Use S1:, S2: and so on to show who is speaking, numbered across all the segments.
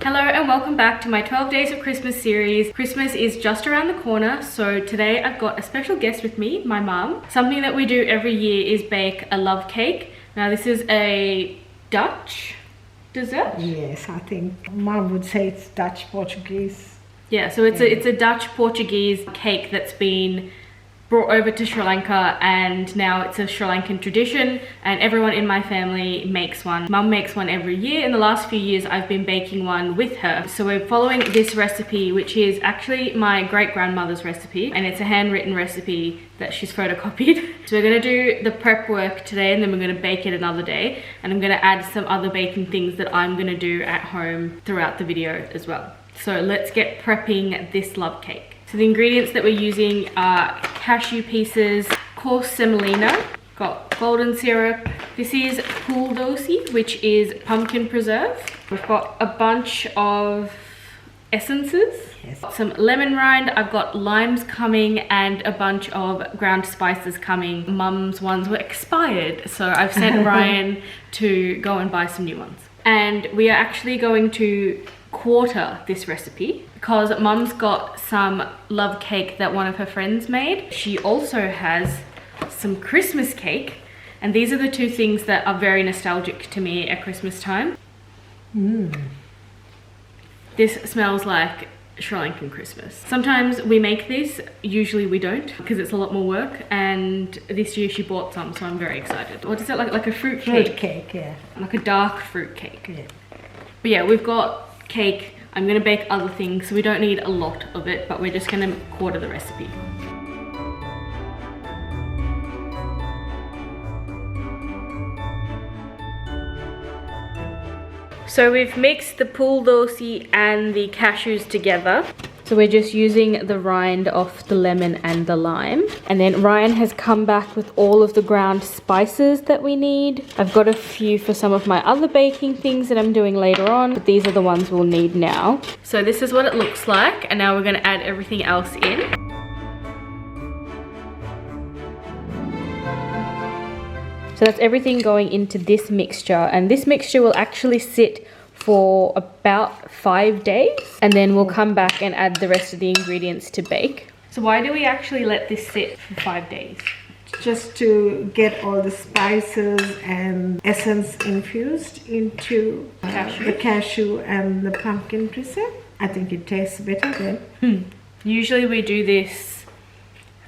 S1: Hello and welcome back to my 12 Days of Christmas series. Christmas is just around the corner, so today I've got a special guest with me, my mum. Something that we do every year is bake a love cake. Now this is a Dutch dessert?
S2: Yes, I think Mum would say it's Dutch Portuguese.
S1: Yeah, so it's a Dutch Portuguese cake that's been brought over to Sri Lanka, and now it's a Sri Lankan tradition and everyone in my family makes one. Mum makes one every year. In the last few years I've been baking one with her. So we're following this recipe, which is actually my great-grandmother's recipe, and it's a handwritten recipe that she's photocopied. So we're gonna do the prep work today and then we're gonna bake it another day, and I'm gonna add some other baking things that I'm gonna do at home throughout the video as well. So let's get prepping this love cake. So the ingredients that we're using are cashew pieces, coarse semolina, got golden syrup. This is pool dosi, which is pumpkin preserve. We've got a bunch of essences, some lemon rind, I've got limes coming, and a bunch of ground spices coming. Mum's ones were expired, so I've sent Ryan to go and buy some new ones. And we are actually going to quarter this recipe because Mum's got some love cake that one of her friends made. She also has some Christmas cake, and these are the two things that are very nostalgic to me at Christmas time. This smells like Sri Lankan Christmas. Sometimes we make this, usually we don't because it's a lot more work, and this year she bought some, so I'm very excited. What is it, like a fruit cake?
S2: Fruit cake, yeah.
S1: Like a dark fruit cake.
S2: Yeah.
S1: But yeah, we've got cake. I'm gonna bake other things, so we don't need a lot of it, but we're just gonna quarter the recipe. So we've mixed the pool dosi and the cashews together. So we're just using the rind off the lemon and the lime. And then Ryan has come back with all of the ground spices that we need. I've got a few for some of my other baking things that I'm doing later on, but these are the ones we'll need now. So this is what it looks like, and now we're gonna add everything else in. So that's everything going into this mixture, and this mixture will actually sit for about 5 days, and then we'll come back and add the rest of the ingredients to bake. So why do we actually let this sit for 5 days?
S2: Just to get all the spices and essence infused into the cashew and the pumpkin preserve. I think it tastes better then.
S1: Usually we do this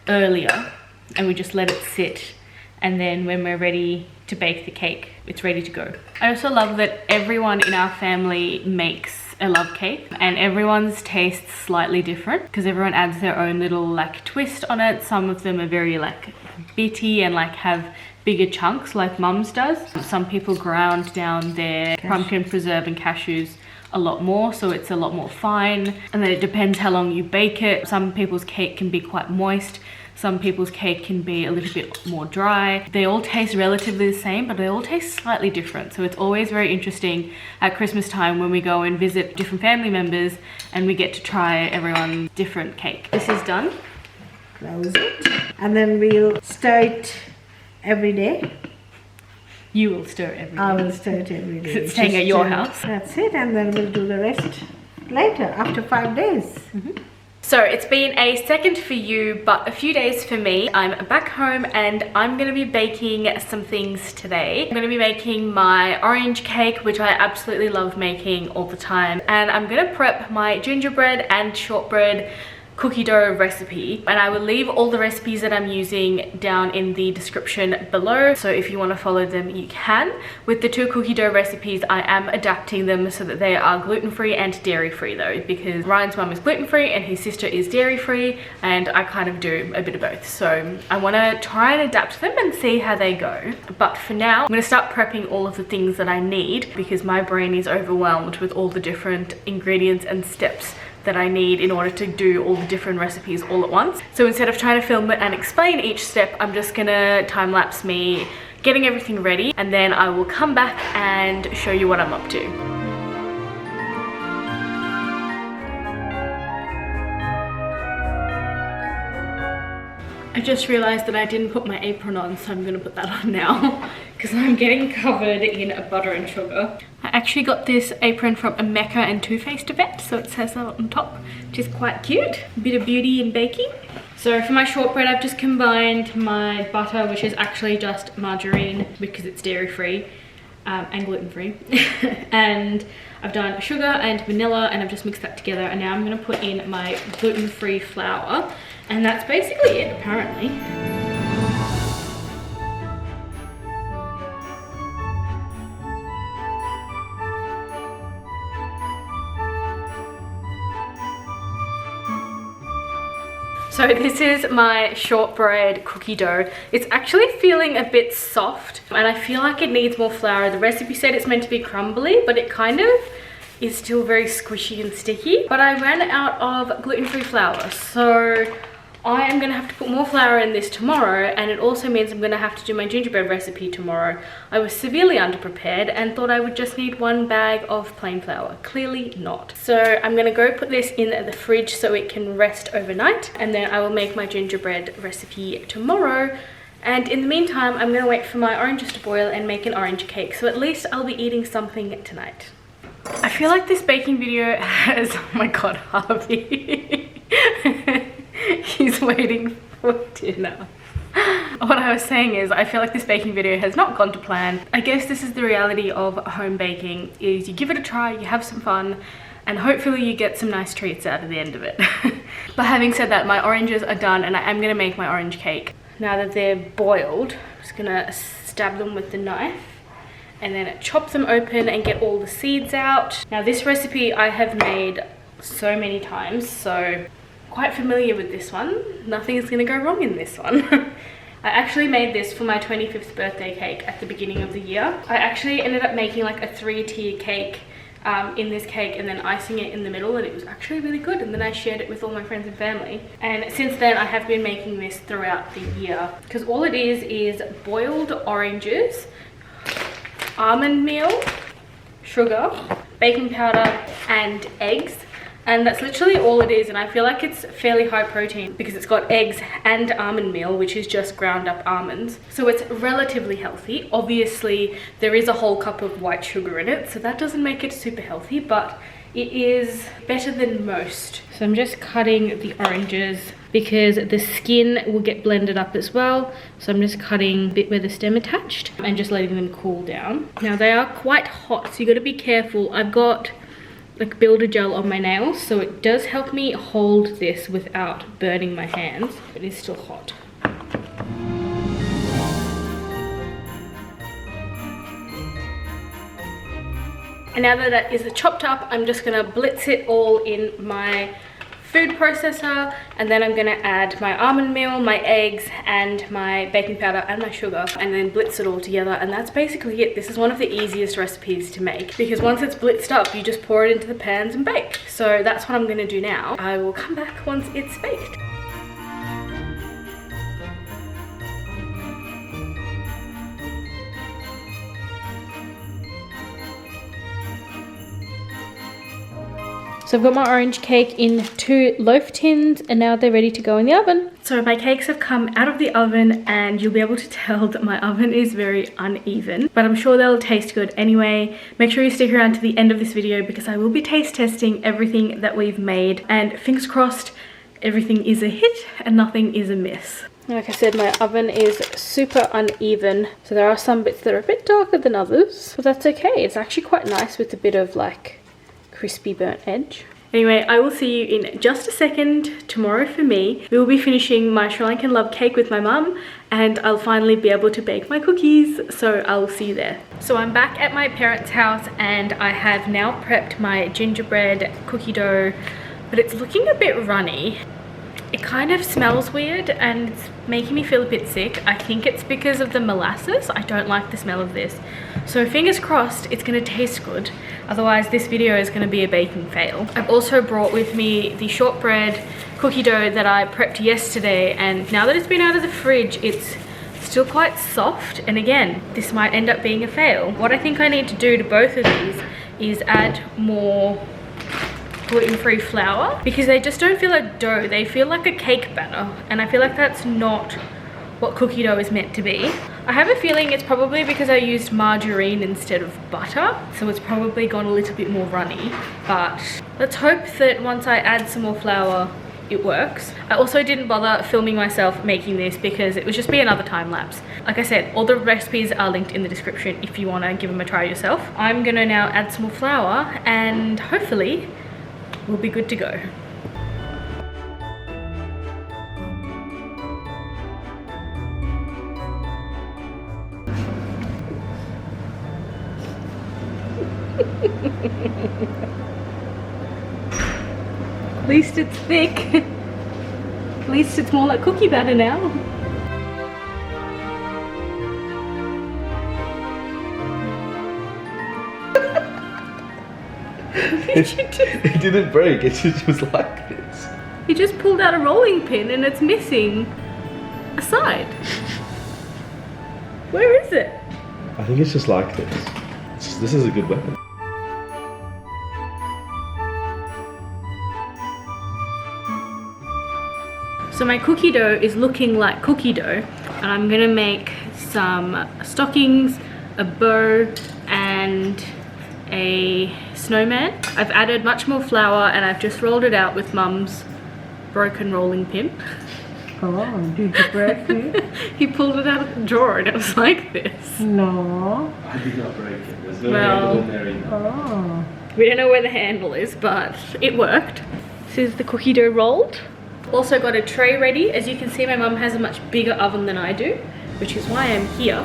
S1: earlier and we just let it sit, and then when we're ready to bake the cake, it's ready to go. I also love that everyone in our family makes a love cake, and everyone's tastes slightly different because everyone adds their own little like twist on it. Some of them are very like bitty and like have bigger chunks like Mum's does. Some people ground down their pumpkin preserve and cashews a lot more, so it's a lot more fine, and then it depends how long you bake it. Some people's cake can be quite moist, some people's cake can be a little bit more dry. They all taste relatively the same, but they all taste slightly different. So it's always very interesting at Christmas time when we go and visit different family members and we get to try everyone's different cake. This is done.
S2: Close it. And then we'll stir it every day.
S1: You will stir it every day.
S2: I will stir it every day.
S1: It's staying at your house.
S2: That's it, and then we'll do the rest later, after 5 days.
S1: So it's been a second for you, but a few days for me. I'm back home and I'm gonna be baking some things today. I'm gonna be making my orange cake, which I absolutely love making all the time. And I'm gonna prep my gingerbread and shortbread cookie dough recipe, and I will leave all the recipes that I'm using down in the description below, so if you want to follow them you can. With the two cookie dough recipes I am adapting them so that they are gluten-free and dairy-free though, because Ryan's mum is gluten-free and his sister is dairy-free, and I kind of do a bit of both, so I want to try and adapt them and see how they go. But for now I'm going to start prepping all of the things that I need because my brain is overwhelmed with all the different ingredients and steps that I need in order to do all the different recipes all at once. So instead of trying to film it and explain each step, I'm just gonna time-lapse me getting everything ready, and then I will come back and show you what I'm up to. I just realized that I didn't put my apron on, so I'm gonna put that on now because I'm getting covered in butter and sugar. I I actually got this apron from a Mecca and Too Faced event, so it says that on top, which is quite cute. A bit of beauty in baking. So for my shortbread, I've just combined my butter, which is actually just margarine because it's dairy free and gluten free. And I've done sugar and vanilla, and I've just mixed that together, and now I'm going to put in my gluten-free flour, and that's basically it apparently. So this is my shortbread cookie dough. It's actually feeling a bit soft and I feel like it needs more flour. The recipe said it's meant to be crumbly, but it kind of is still very squishy and sticky. But I ran out of gluten-free flour, so I am going to have to put more flour in this tomorrow, and it also means I'm going to have to do my gingerbread recipe tomorrow. I was severely underprepared and thought I would just need 1 bag of plain flour. Clearly not. So I'm going to go put this in the fridge so it can rest overnight, and then I will make my gingerbread recipe tomorrow. And in the meantime, I'm going to wait for my oranges to boil and make an orange cake, so at least I'll be eating something tonight. I feel like this baking video has, oh my god, Harvey. He's waiting for dinner. What I was saying is, I feel like this baking video has not gone to plan. I guess this is the reality of home baking, is you give it a try, you have some fun, and hopefully you get some nice treats out of the end of it. But having said that, my oranges are done and I am going to make my orange cake. Now that they're boiled, I'm just going to stab them with the knife and then chop them open and get all the seeds out. Now this recipe I have made so many times, so quite familiar with this one. Nothing is going to go wrong in this one. I actually made this for my 25th birthday cake at the beginning of the year. I actually ended up making like a 3-tier cake in this cake and then icing it in the middle, and it was actually really good, and then I shared it with all my friends and family. And since then I have been making this throughout the year, because all it is boiled oranges, almond meal, sugar, baking powder and eggs. And that's literally all it is, and I feel like it's fairly high protein because it's got eggs and almond meal, which is just ground up almonds. So it's relatively healthy. Obviously, there is a whole cup of white sugar in it, so that doesn't make it super healthy, but it is better than most. So I'm just cutting the oranges because the skin will get blended up as well. So I'm just cutting a bit where the stem attached and just letting them cool down. Now they are quite hot, so you got to be careful. I've got like builder gel on my nails, so it does help me hold this without burning my hands. It is still hot. And now that that is chopped up, I'm just gonna blitz it all in my food processor, and then I'm gonna add my almond meal, my eggs, and my baking powder and my sugar, and then blitz it all together, and that's basically it. This is one of the easiest recipes to make because once it's blitzed up, you just pour it into the pans and bake. So that's what I'm gonna do now. I will come back once it's baked. So I've got my orange cake in 2 loaf tins and now they're ready to go in the oven. So my cakes have come out of the oven and you'll be able to tell that my oven is very uneven, but I'm sure they'll taste good anyway. Make sure you stick around to the end of this video because I will be taste testing everything that we've made, and fingers crossed everything is a hit and nothing is a miss. Like I said, my oven is super uneven, so there are some bits that are a bit darker than others, but that's okay. It's actually quite nice with a bit of like crispy burnt edge. Anyway, I will see you in just a second. Tomorrow for me, we will be finishing my Sri Lankan love cake with my mum, and I'll finally be able to bake my cookies, so I'll see you there. So I'm back at my parents' house and I have now prepped my gingerbread cookie dough, but it's looking a bit runny. It kind of smells weird and it's making me feel a bit sick. I think it's because of the molasses. I don't like the smell of this. So fingers crossed it's gonna taste good. Otherwise this video is gonna be a baking fail. I've also brought with me the shortbread cookie dough that I prepped yesterday, and now that it's been out of the fridge, it's still quite soft. And again, this might end up being a fail. What I think I need to do to both of these is add more gluten-free flour because they just don't feel like dough, they feel like a cake batter, and I feel like that's not what cookie dough is meant to be. I have a feeling it's probably because I used margarine instead of butter, so it's probably gone a little bit more runny, but let's hope that once I add some more flour it works. I also didn't bother filming myself making this because it would just be another time lapse. Like I said, all the recipes are linked in the description if you want to give them a try yourself. I'm gonna now add some more flour and hopefully we'll be good to go. At least it's thick. At least it's more like cookie batter now.
S3: It didn't break, it just was like this.
S1: You just pulled out a rolling pin and it's missing a side. Where is it?
S3: I think it's just like this. This is a good weapon.
S1: So my cookie dough is looking like cookie dough, and I'm gonna make some stockings, a bow, and a snowman. I've added much more flour and I've just rolled it out with Mum's broken rolling pin.
S2: Oh, did you break it?
S1: He pulled it out of the drawer and it was like this.
S2: No.
S3: I did not break it. There's no
S1: Well,
S3: handle in there either.
S2: Oh.
S1: We don't know where the handle is, but it worked. This is the cookie dough rolled. Also got a tray ready. As you can see, my mum has a much bigger oven than I do, which is why I'm here.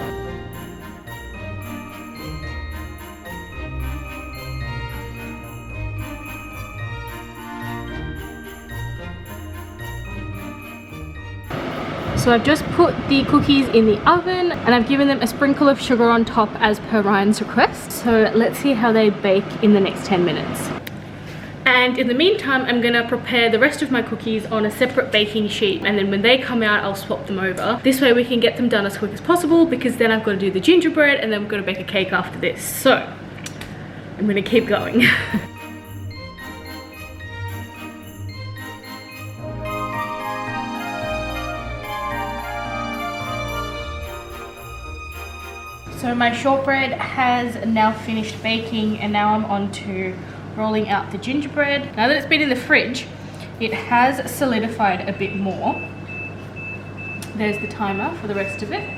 S1: So I've just put the cookies in the oven and I've given them a sprinkle of sugar on top as per Ryan's request. So let's see how they bake in the next 10 minutes. And in the meantime, I'm gonna prepare the rest of my cookies on a separate baking sheet, and then when they come out, I'll swap them over. This way we can get them done as quick as possible, because then I've got to do the gingerbread and then we're gonna bake a cake after this. So I'm gonna keep going. So my shortbread has now finished baking, and now I'm on to rolling out the gingerbread. Now that it's been in the fridge, it has solidified a bit more. There's the timer for the rest of it.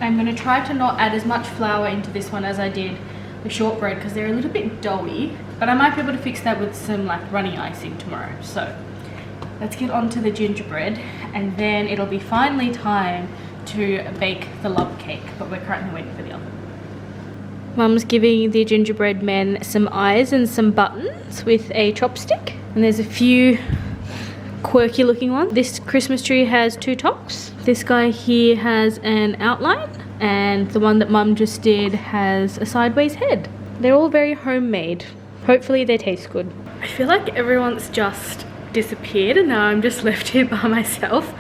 S1: I'm going to try to not add as much flour into this one as I did the shortbread because they're a little bit doughy, but I might be able to fix that with some like runny icing tomorrow. So let's get on to the gingerbread, and then it'll be finally time to bake the love cake, but we're currently waiting for the oven. Mum's giving the gingerbread men some eyes and some buttons with a chopstick, and there's a few quirky looking ones. This Christmas tree has two tops. This guy here has an outline, and the one that Mum just did has a sideways head. They're all very homemade. Hopefully they taste good. I feel like everyone's just disappeared and now I'm just left here by myself,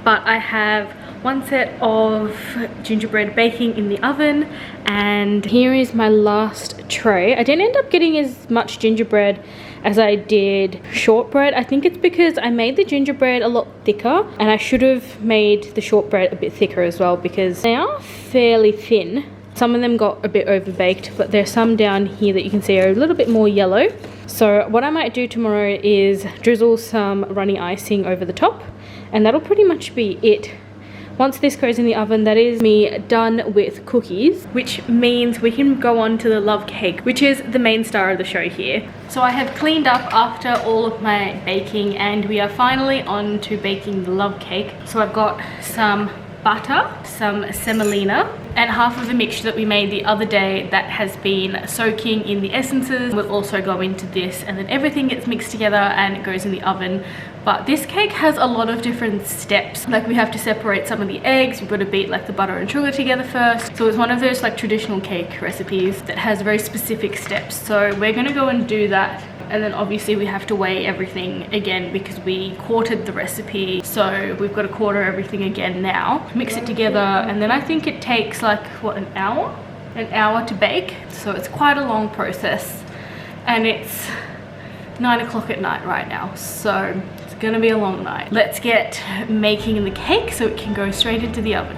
S1: but I have one set of gingerbread baking in the oven, and here is my last tray. I didn't end up getting as much gingerbread as I did shortbread. I think it's because I made the gingerbread a lot thicker, and I should have made the shortbread a bit thicker as well because they are fairly thin. Some of them got a bit overbaked, but there's some down here that you can see are a little bit more yellow. So what I might do tomorrow is drizzle some runny icing over the top, and that'll pretty much be it. Once this goes in the oven, that is me done with cookies, which means we can go on to the love cake, which is the main star of the show here. So I have cleaned up after all of my baking, and we are finally on to baking the love cake. So I've got some butter, some semolina, and half of the mixture that we made the other day that has been soaking in the essences will also go into this, and then everything gets mixed together and it goes in the oven. But this cake has a lot of different steps. Like, we have to separate some of the eggs, we've got to beat like the butter and sugar together first. So it's one of those like traditional cake recipes that has very specific steps. So we're gonna go and do that. And then obviously we have to weigh everything again because we quartered the recipe. So we've got to quarter everything again now, mix it together. And then I think it takes like, what, an hour? An hour to bake. So it's quite a long process. And it's 9 o'clock at night right now. So it's gonna be a long night. Let's get making the cake so it can go straight into the oven.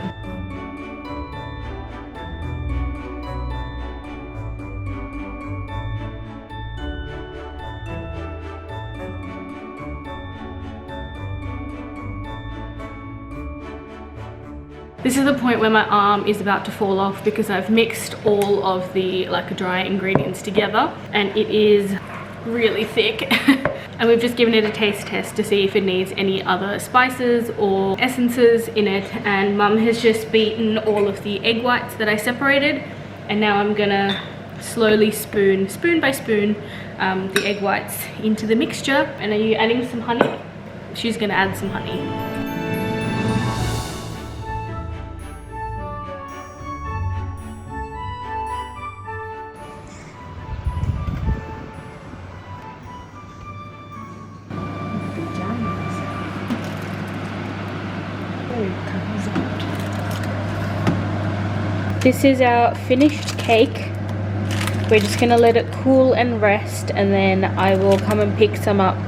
S1: This is the point where my arm is about to fall off because I've mixed all of the like dry ingredients together and it is really thick. And we've just given it a taste test to see if it needs any other spices or essences in it, and Mum has just beaten all of the egg whites that I separated, and now I'm gonna slowly spoon by spoon the egg whites into the mixture. And are you adding some honey? She's gonna add some honey. This is our finished cake. We're just gonna let it cool and rest, and then I will come and pick some up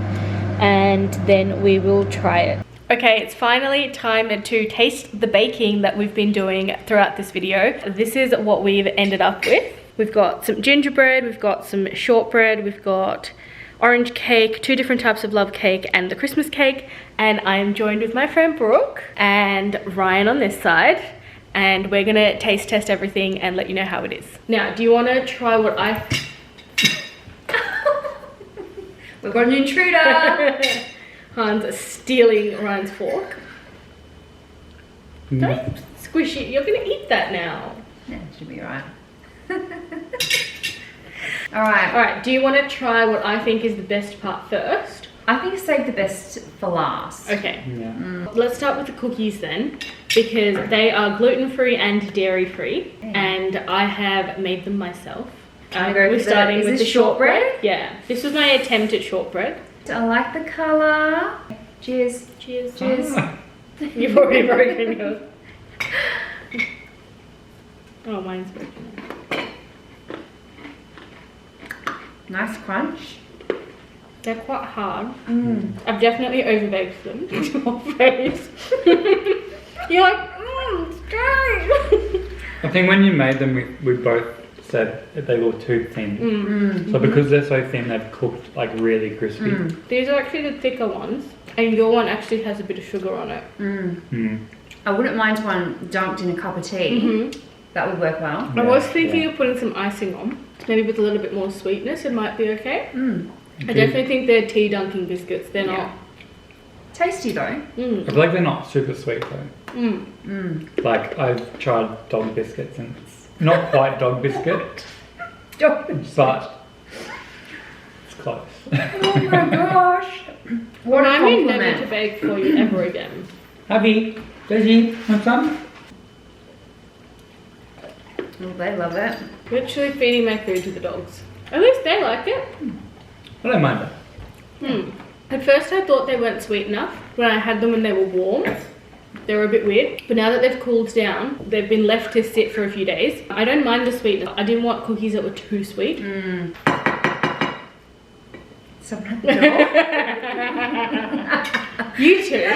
S1: and then we will try it. Okay, it's finally time to taste the baking that we've been doing throughout this video. This is what we've ended up with. We've got some gingerbread, we've got some shortbread, we've got orange cake, 2 different types of love cake, and the Christmas cake. And I am joined with my friend Brooke and Ryan on this side. And we're gonna taste test everything and let you know how it is. Now, do you wanna try what I...
S4: We've got an intruder!
S1: Hans is stealing Ryan's fork. Don't squish it, you're gonna eat that now.
S4: Yeah, it should be alright. Alright.
S1: Alright, do you wanna try what I think is the best part first?
S4: I think save the best for last.
S1: Okay. Yeah. Let's start with the cookies then, because they are gluten-free and dairy-free, and I have made them myself. We're starting with the shortbread. Yeah, this was my attempt at shortbread.
S4: I like the colour. Cheers.
S1: Cheers.
S4: Cheers.
S1: You've already broken yours. Oh, mine's broken.
S4: Nice crunch.
S1: They're quite hard. I've definitely overbaked them into your face. You're like, it's great.
S5: I think when you made them, we both said that they were too thin. So because they're so thin, they've cooked like really crispy.
S1: These are actually the thicker ones, and your one actually has a bit of sugar on it.
S4: I wouldn't mind one dunked in a cup of tea. That would work well.
S1: I was thinking of putting some icing on, maybe with a little bit more sweetness. It might be okay. I definitely think they're tea dunking biscuits. They're not
S4: tasty though.
S5: I feel like they're not super sweet though. Like I've tried dog biscuits and it's not quite dog biscuit, but it's close.
S4: Oh my gosh! What a
S1: I mean
S4: compliment.
S1: never to bake for you ever again.
S5: Abby, Daisy, want some?
S4: Oh, they love it.
S1: Literally feeding my food to the dogs. At least they like it.
S5: I don't mind that.
S1: At first I thought they weren't sweet enough. When I had them when they were warm, they were a bit weird. But now that they've cooled down, they've been left to sit for a few days. I don't mind the sweetness. I didn't want cookies that were too sweet.
S4: Someone at the door.
S1: You too.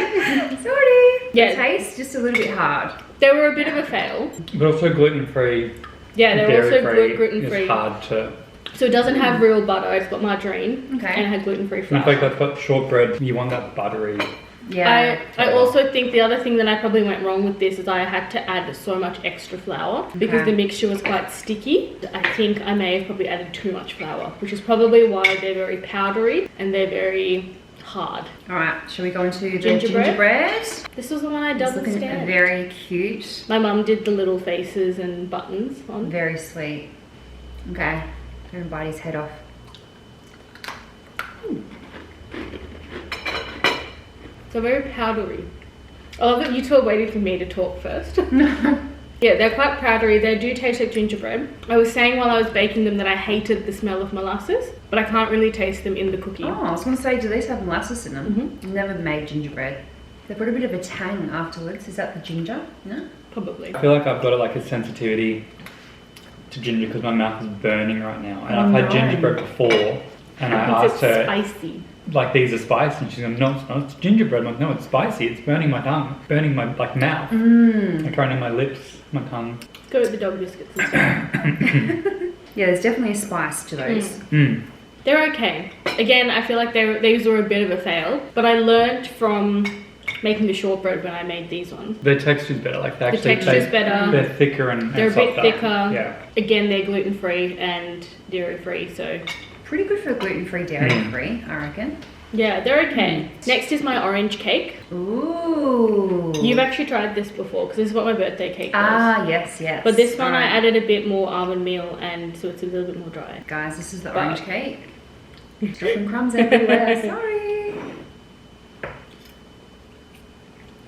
S4: Sorry.
S1: Yeah.
S4: The taste just a little bit hard.
S1: They were a bit of a fail.
S5: But also gluten-free.
S1: Yeah, they're also gluten-free.
S5: It's hard to...
S1: So it doesn't have real butter, it's got margarine.
S4: Okay.
S1: And it has gluten-free
S5: In
S1: flour.
S5: fact, I've got shortbread. You want that buttery.
S4: Yeah.
S1: I also think the other thing that I probably went wrong with this is I had to add so much extra flour because the mixture was quite sticky. I think I may have probably added too much flour, which is probably why they're very powdery and they're very hard.
S4: Alright, shall we go into the
S1: Gingerbread? This was the one I
S4: It's
S1: double
S4: looking
S1: stacked.
S4: very cute.
S1: My mum did the little faces and buttons on.
S4: Very sweet. Okay, I'm gonna bite his head off.
S1: So very powdery. I love that you two are waiting for me to talk first. Yeah, they're quite powdery. They do taste like gingerbread. I was saying while I was baking them that I hated the smell of molasses, but I can't really taste them in the cookie.
S4: Oh, I was gonna say, do these have molasses in them? Never made gingerbread. They've got a bit of a tang afterwards. Is that the ginger? No?
S1: Probably.
S5: I feel like I've got like a sensitivity to ginger because my mouth is burning right now. And I've had gingerbread before and I asked her,
S1: Spicy.
S5: like, these are spicy. And she's going, no, it's not. It's gingerbread. I'm like, no, it's spicy. It's burning my tongue. Burning my, like, mouth. Like, going in my lips, my tongue.
S1: Go with the dog biscuits and stuff.
S4: Yeah, there's definitely a spice to those.
S1: They're okay. Again, I feel like these were a bit of a fail, but I learned from making the shortbread when I made these ones.
S5: The texture's better. Like, they actually
S1: texture's better.
S5: They're thicker and
S1: They're a bit
S5: softer.
S1: thicker.
S5: Yeah.
S1: Again, they're gluten-free and dairy-free, so...
S4: Pretty good for gluten-free, dairy-free, I reckon.
S1: Yeah, they're okay. Next is my orange cake.
S4: Ooh.
S1: You've actually tried this before, because this is what my birthday cake was.
S4: Ah, yes, yes.
S1: But this one I
S4: Alright.
S1: added a bit more almond meal, and so it's a little bit more dry.
S4: Guys, this is the orange cake. Dropping crumbs everywhere, sorry.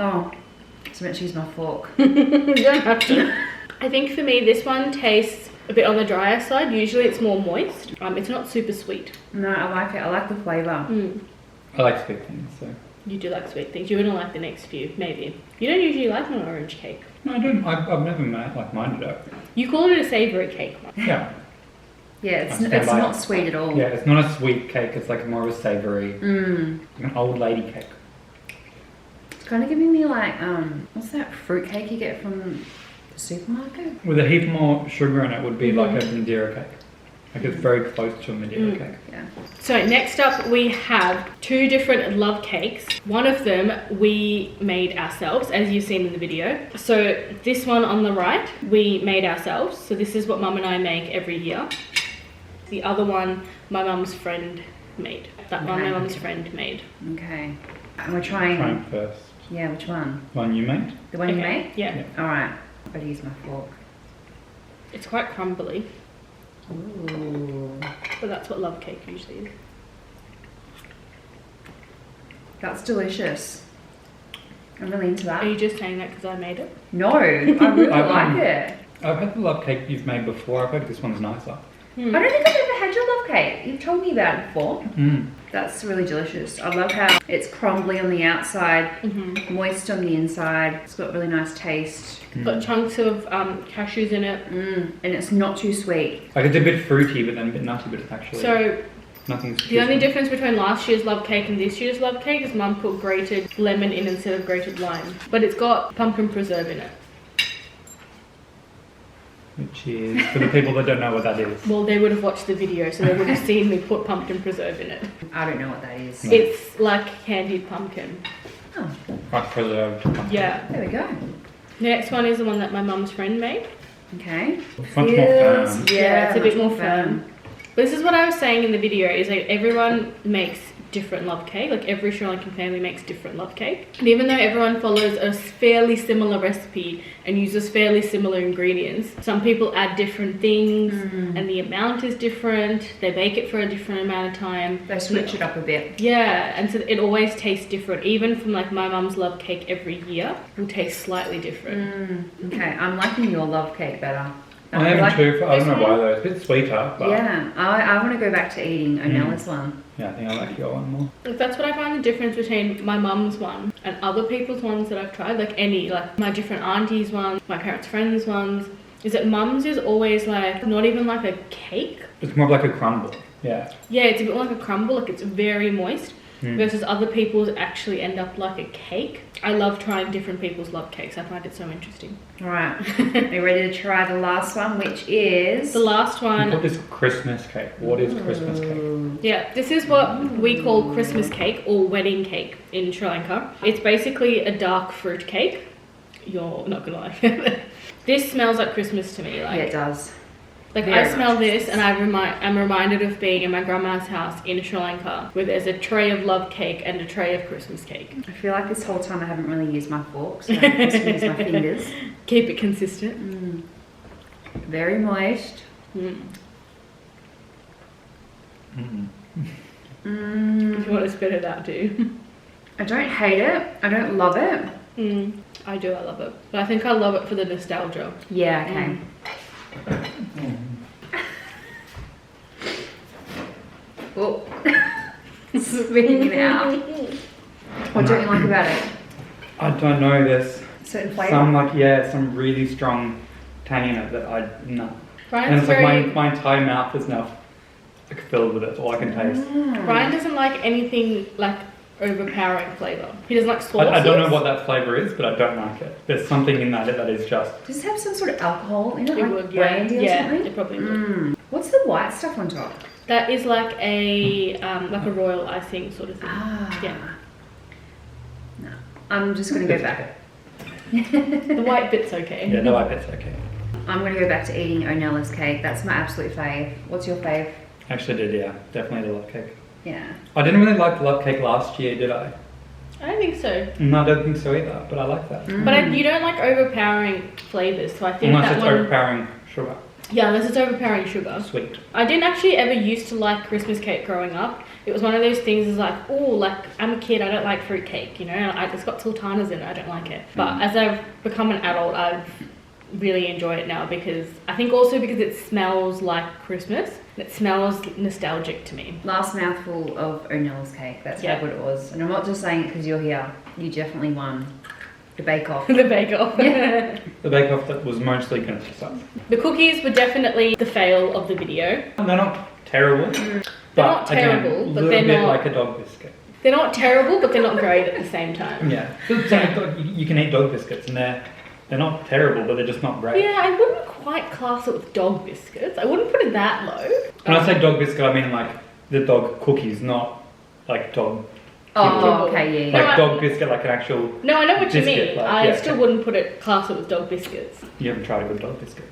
S4: Oh, so meant to use my fork.
S1: You don't have to. I think for me, this one tastes a bit on the drier side. Usually it's more moist. It's not super sweet.
S4: No, I like it. I like the flavour.
S5: I like sweet things, so.
S1: You do like sweet things. You're gonna like the next few, maybe. You don't usually like an orange cake.
S5: No, I don't. I've never minded it.
S1: You call it a savoury cake.
S5: Yeah.
S4: Yeah, it's
S5: I stand
S4: it's
S5: by
S4: not
S5: it.
S4: sweet at all.
S5: Yeah, it's not a sweet cake. It's like more of a savoury, like an old lady cake.
S4: It's kind of giving me like, what's that fruit cake you get from the supermarket?
S5: With a heap more sugar in it would be like a Madeira cake. Like, it's very close to a Madeira cake.
S4: Yeah.
S1: So next up we have two different love cakes. One of them we made ourselves, as you've seen in the video. So this one on the right we made ourselves. So this is what Mum and I make every year. The other one my mum's friend made. That one my mum's friend made.
S4: Okay. And we're trying.
S5: Try first.
S4: Yeah, which one?
S5: One you made?
S4: The one you
S1: Okay,
S4: made?
S1: Yeah.
S4: All right. I've got to use my fork.
S1: It's quite crumbly,
S4: Ooh.
S1: but that's what love cake usually is.
S4: That's delicious. I'm really into that.
S1: Are you just saying that because I made it?
S4: No, I really like it.
S5: I've had the love cake you've made before. I've heard this one's nicer.
S4: I don't think I've ever had your love cake. You've told me about it before. That's really delicious. I love how it's crumbly on the outside, moist on the inside. It's got really nice taste.
S1: Got chunks of cashews in it.
S4: And it's not too sweet.
S5: Like, it's a bit fruity, but then a bit nutty, but it's actually
S1: So
S5: nothing's
S1: the only difference between last year's love cake and this year's love cake is Mum put grated lemon in instead of grated lime. But it's got pumpkin preserve in it.
S5: Which is, for the people that don't know what that is.
S1: Well, they would have watched the video, so they would have seen me put pumpkin preserve in it.
S4: I don't know what that is.
S1: It's like candied pumpkin.
S4: Oh,
S5: Like preserved pumpkin.
S1: Yeah.
S4: there we go.
S1: The next one is the one that my mum's friend made.
S4: Okay.
S5: It's much more firm.
S1: Yeah, it's a bit
S4: much
S1: more firm. But this is what I was saying in the video, is like everyone makes different love cake. Like every Sri Lankan family makes different love cake. And even though everyone follows a fairly similar recipe and uses fairly similar ingredients, some people add different things and the amount is different. They bake it for a different amount of time.
S4: They switch it up a bit.
S1: Yeah, and so it always tastes different. Even from like my mum's love cake every year will taste slightly different.
S4: Okay, I'm liking your love cake better.
S5: I am
S4: like-
S5: too. I don't know why though. It's a bit sweeter, but
S4: Yeah, I want to go back to eating Onella's one.
S5: yeah, I think I like your one more.
S1: Like, that's what I find the difference between my mum's one and other people's ones that I've tried, like my different aunties' ones, my parents' friends' ones, is that mum's is always like not even like a cake.
S5: It's more like a crumble. Yeah.
S1: Yeah, it's a bit like a crumble, like it's very moist, versus other people's actually end up like a cake. I love trying different people's love cakes. I find it so interesting.
S4: All right, are you ready to try the last one, which is?
S1: The last
S5: We
S1: one,
S5: call this Christmas cake. What is Christmas cake?
S1: yeah, this is what we call Christmas cake or wedding cake in Sri Lanka. It's basically a dark fruit cake. You're not gonna like it. This smells like Christmas to me. Like,
S4: Yeah, it does.
S1: Like
S4: Very
S1: I smell
S4: much.
S1: this and I'm reminded of being in my grandma's house in Sri Lanka where there's a tray of love cake and a tray of Christmas cake.
S4: I feel like this whole time I haven't really used my fork, so I'm just going to use my fingers.
S1: Keep it consistent.
S4: Very moist.
S1: If you want to spit it out too.
S4: I don't hate it. I don't love it.
S1: I do, I love it. But I think I love it for the nostalgia.
S4: Yeah, okay. Oh, spitting it out. What don't you like about it?
S5: I don't know. There's
S4: Certain flavour?
S5: some really strong tang in it that no. And
S1: Brian's
S5: it's like
S1: very...
S5: my entire mouth is now like filled with it. That's all I can taste.
S1: Brian doesn't like anything like overpowering flavour. He doesn't like sauces.
S5: I don't know what that flavour is, but I don't like it. There's something in that is just...
S4: Does it have some sort of alcohol in it?
S1: It
S4: Like
S1: would,
S4: brandy or
S1: yeah,
S4: something?
S1: it probably would.
S4: What's the white stuff on top?
S1: That is like a royal icing sort of thing. Yeah.
S4: No. I'm just going to go back.
S1: The white bit's okay.
S5: Yeah, the white bit's okay.
S4: I'm going to go back to eating Onella's cake. That's my absolute fave. What's your fave?
S5: Actually did, yeah. Definitely the love cake.
S4: Yeah.
S5: I didn't really like the love cake last year, did I?
S1: I don't think so.
S5: No, I don't think so either, but I like that.
S1: But you don't like overpowering flavours, so I think
S5: Unless
S1: that
S5: it's
S1: one...
S5: overpowering sugar.
S1: Yeah, unless it's overpowering sugar.
S5: Sweet.
S1: I didn't actually ever used to like Christmas cake growing up. It was one of those things is like, oh, like I'm a kid, I don't like fruit cake, you know? It's got sultanas in it, I don't like it. But as I've become an adult, I've really enjoyed it now because I think also because it smells like Christmas. It smells nostalgic to me.
S4: Last mouthful of Onella's cake. That's how good it was. And I'm not just saying it because you're here. You definitely won the bake-off.
S1: The bake-off.
S4: Yeah.
S5: The bake-off that was mostly going to suck.
S1: The cookies were definitely the fail of the video.
S5: They're not terrible.
S1: They're not terrible,
S5: again,
S1: but
S5: a
S1: they're
S5: little bit
S1: not...
S5: like a dog biscuit.
S1: They're not terrible, but they're not great at the same time.
S5: Yeah. You can eat dog biscuits and they're not terrible, but they're just not great.
S1: Yeah, I wouldn't quite class it with dog biscuits. I wouldn't put it that low.
S5: When I say dog biscuit, I mean like the dog cookies, not like dog.
S4: Oh, okay, yeah.
S5: Like dog biscuit, like an actual.
S1: No, I know what you
S5: biscuit,
S1: mean.
S5: like,
S1: I
S5: yeah,
S1: still
S5: okay.
S1: wouldn't put it class it with dog biscuits.
S5: You haven't tried a good dog biscuit.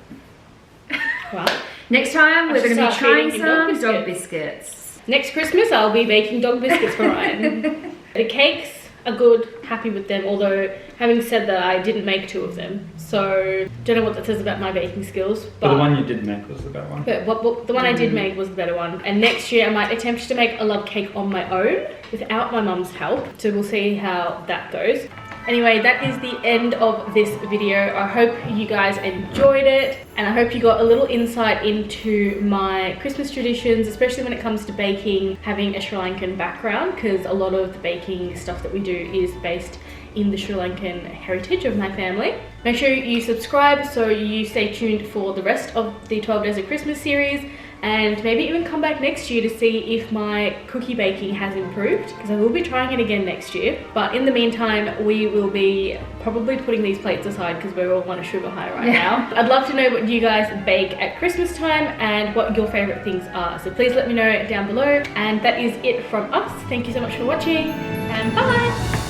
S1: Right.
S4: Next time we're going to be
S1: start
S4: trying
S1: feeding
S4: some
S1: him
S4: dog
S1: dog
S4: biscuits.
S1: Next Christmas, I'll be baking dog biscuits for Ryan. The cakes are good, happy with them, although having said that, I didn't make 2 of them. So, don't know what that says about my baking skills.
S5: But the one you did make was the better one.
S1: But the one I did make was the better one. And next year I might attempt to make a love cake on my own without my mum's help. So we'll see how that goes. Anyway, that is the end of this video. I hope you guys enjoyed it and I hope you got a little insight into my Christmas traditions, especially when it comes to baking, having a Sri Lankan background, because a lot of the baking stuff that we do is based in the Sri Lankan heritage of my family. Make sure you subscribe so you stay tuned for the rest of the 12 Days of Christmas series, and maybe even come back next year to see if my cookie baking has improved, because I will be trying it again next year. But in the meantime, we will be probably putting these plates aside because we're all on a sugar high right now. I'd love to know what you guys bake at Christmas time and what your favorite things are. So please let me know down below. And that is it from us. Thank you so much for watching and bye.